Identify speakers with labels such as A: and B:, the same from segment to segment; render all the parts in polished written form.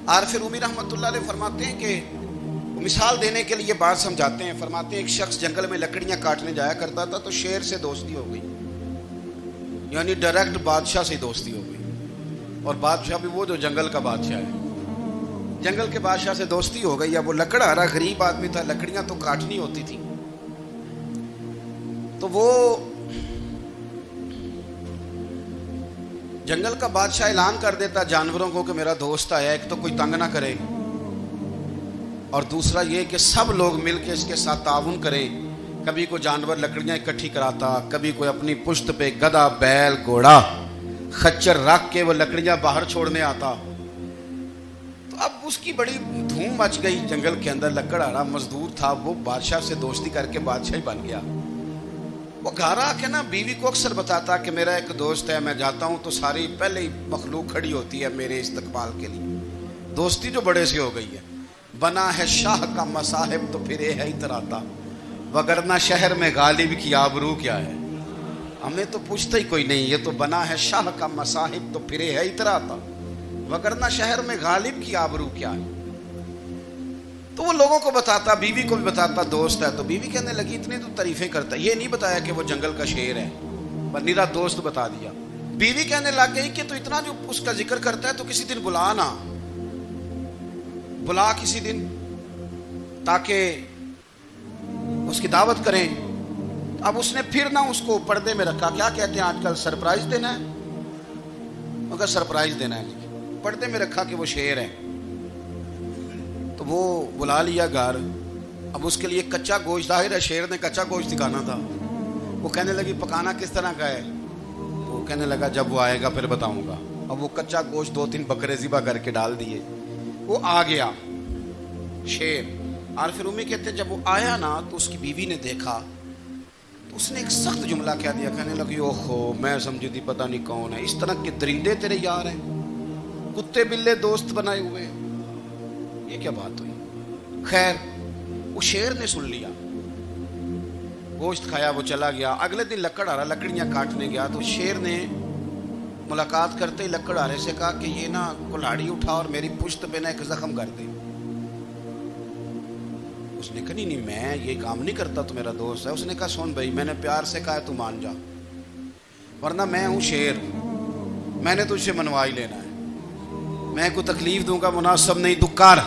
A: عارف رومی رحمۃ اللہ علیہ فرماتے ہیں کہ مثال دینے کے لیے بات سمجھاتے ہیں. فرماتے ہیں ایک شخص جنگل میں لکڑیاں کاٹنے جایا کرتا تھا تو شیر سے دوستی ہو گئی, یعنی ڈائریکٹ بادشاہ سے دوستی ہو گئی. اور بادشاہ بھی وہ جو جنگل کا بادشاہ ہے, جنگل کے بادشاہ سے دوستی ہو گئی. اب وہ لکڑہارا غریب آدمی تھا, لکڑیاں تو کاٹنی ہوتی تھی. تو وہ جنگل کا بادشاہ اعلان کر دیتا جانوروں کو کہ میرا دوست آیا, ایک تو کوئی تنگ نہ کرے, اور دوسرا یہ کہ سب لوگ مل کے اس کے ساتھ تعاون کریں. کبھی کوئی جانور لکڑیاں اکٹھی کراتا, کبھی کوئی اپنی پشت پہ گدھا, بیل, گھوڑا, خچر رکھ کے وہ لکڑیاں باہر چھوڑنے آتا. تو اب اس کی بڑی دھوم مچ گئی جنگل کے اندر. لکڑہارا مزدور تھا, وہ بادشاہ سے دوستی کر کے بادشاہ ہی بن گیا. وہ گھر آ کے نا بیوی کو اکثر بتاتا کہ میرا ایک دوست ہے, میں جاتا ہوں تو ساری پہلے ہی مخلوق کھڑی ہوتی ہے میرے استقبال کے لیے. دوستی جو بڑے سے ہو گئی ہے. بنا ہے شاہ کا مصاحب تو پھر یہ ہے اتراتا, وگرنہ شہر میں غالب کی آبرو کیا ہے. ہمیں تو پوچھتا ہی کوئی نہیں, یہ تو بنا ہے شاہ کا مصاحب تو پھر یہ ہے اتراتا, وگرنہ شہر میں غالب کی آبرو کیا ہے. تو وہ لوگوں کو بتاتا, بیوی کو بھی بتاتا دوست ہے. تو بیوی کہنے لگی اتنی تو تعریفیں کرتا, یہ نہیں بتایا کہ وہ جنگل کا شیر ہے, پر میرا دوست بتا دیا. بیوی کہنے لگ گئی کہ تو اتنا جو اس کا ذکر کرتا ہے تو کسی دن بلا نا, بلا کسی دن تاکہ اس کی دعوت کریں. اب اس نے پھر نہ اس کو پردے میں رکھا. کیا کہتے ہیں آج کل, سرپرائز دینا ہے, مگر سرپرائز دینا ہے, پردے میں رکھا کہ وہ شیر ہے. تو وہ بلا لیا گھر. اب اس کے لیے کچا گوشت, ظاہر ہے شیر نے کچا گوشت دکھانا تھا. وہ کہنے لگی پکانا کس طرح کا ہے. وہ کہنے لگا جب وہ آئے گا پھر بتاؤں گا. اب وہ کچا گوشت 2-3 بکرے ذبح کر کے ڈال دیے. وہ آ گیا شیر. عارف رومی کہتے ہیں جب وہ آیا نا تو اس کی بیوی نے دیکھا تو اس نے ایک سخت جملہ کہہ دیا. کہنے لگی اوہو, میں سمجھی تھی پتہ نہیں کون ہے, اس طرح کے درندے تیرے یار ہیں, کتے بلے دوست بنائے ہوئے ہیں, یہ کیا بات ہوئی. خیر وہ شیر نے سن لیا, گوشت کھایا, وہ چلا گیا. اگلے دن لکڑہارا لکڑیاں کاٹنے گیا تو شیر نے ملاقات کرتے ہی لکڑہارے سے کہا کہ یہ نا کلاڑی اٹھا اور میری پشت پہ نا ایک زخم کر دے. اس نے کہا نہیں میں یہ کام نہیں کرتا, تو میرا دوست ہے. اس نے کہا سن بھائی, میں نے پیار سے کہا ہے تو مان جا, ورنہ میں ہوں شیر, میں نے تجھ سے منوا ہی لینا ہے, میں کو تکلیف دوں گا مناسب نہیں, دکار.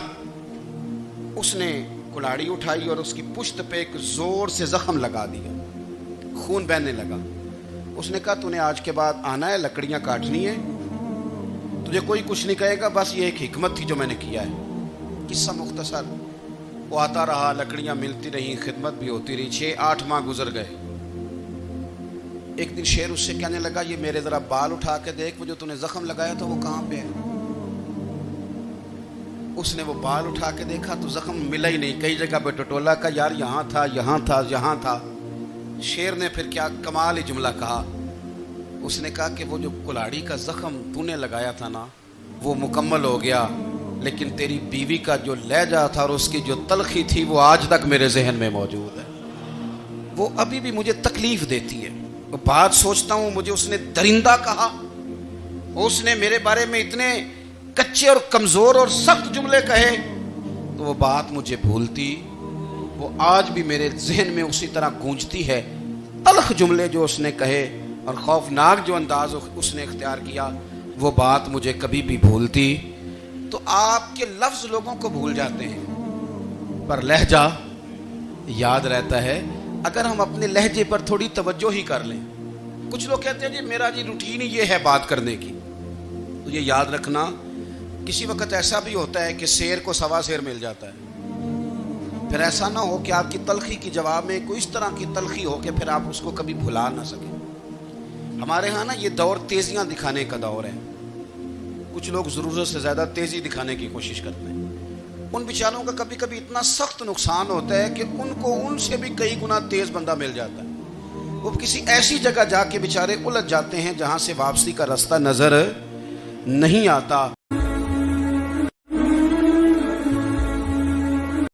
A: اس نے کلاڑی اٹھائی اور اس کی پشت پہ ایک زور سے زخم لگا دیا, خون بہنے لگا. اس نے کہا تو نے آج کے بعد آنا ہے, لکڑیاں کاٹنی ہے, تجھے کوئی کچھ نہیں کہے گا, بس یہ ایک حکمت تھی جو میں نے کیا ہے. قصہ مختصر. وہ آتا رہا, لکڑیاں ملتی رہیں, خدمت بھی ہوتی رہی. 6-8 ماہ گزر گئے. ایک دن شیر اس سے کہنے لگا یہ میرے ذرا بال اٹھا کے دیکھ, وہ جو تو نے زخم لگایا تھا وہ کہاں پہ ہے. اس نے وہ بال اٹھا کے دیکھا تو زخم ملا ہی نہیں, کئی جگہ پہ ٹٹولا کا, یار یہاں تھا یہاں تھا یہاں تھا. شیر نے پھر کیا کمال ہی جملہ کہا. اس نے کہا کہ وہ جو کلاڑی کا زخم تو نے لگایا تھا نا وہ مکمل ہو گیا, لیکن تیری بیوی کا جو لہجہ تھا اور اس کی جو تلخی تھی وہ آج تک میرے ذہن میں موجود ہے, وہ ابھی بھی مجھے تکلیف دیتی ہے. وہ بات سوچتا ہوں مجھے اس نے درندہ کہا, اس نے میرے بارے میں اتنے کچے اور کمزور اور سخت جملے کہے, تو وہ بات مجھے بھولتی, وہ آج بھی میرے ذہن میں اسی طرح گونجتی ہے. تلخ جملے جو اس نے کہے اور خوفناک جو انداز اس نے اختیار کیا, وہ بات مجھے کبھی بھی بھولتی. تو آپ کے لفظ لوگوں کو بھول جاتے ہیں پر لہجہ یاد رہتا ہے اگر ہم اپنے لہجے پر تھوڑی توجہ ہی کر لیں. کچھ لوگ کہتے ہیں جی میرا جی روٹین ہی یہ ہے بات کرنے کی. تو یہ یاد رکھنا کسی وقت ایسا بھی ہوتا ہے کہ شیر کو سوا شیر مل جاتا ہے. پھر ایسا نہ ہو کہ آپ کی تلخی کی جواب میں کوئی اس طرح کی تلخی ہو کہ پھر آپ اس کو کبھی بھلا نہ سکیں. ہمارے ہاں نا یہ دور تیزیاں دکھانے کا دور ہے. کچھ لوگ ضرورت سے زیادہ تیزی دکھانے کی کوشش کرتے ہیں. ان بیچاروں کا کبھی کبھی اتنا سخت نقصان ہوتا ہے کہ ان کو ان سے بھی کئی گنا تیز بندہ مل جاتا ہے. وہ کسی ایسی جگہ جا کے بیچارے الجھ جاتے ہیں جہاں سے واپسی کا راستہ نظر نہیں آتا.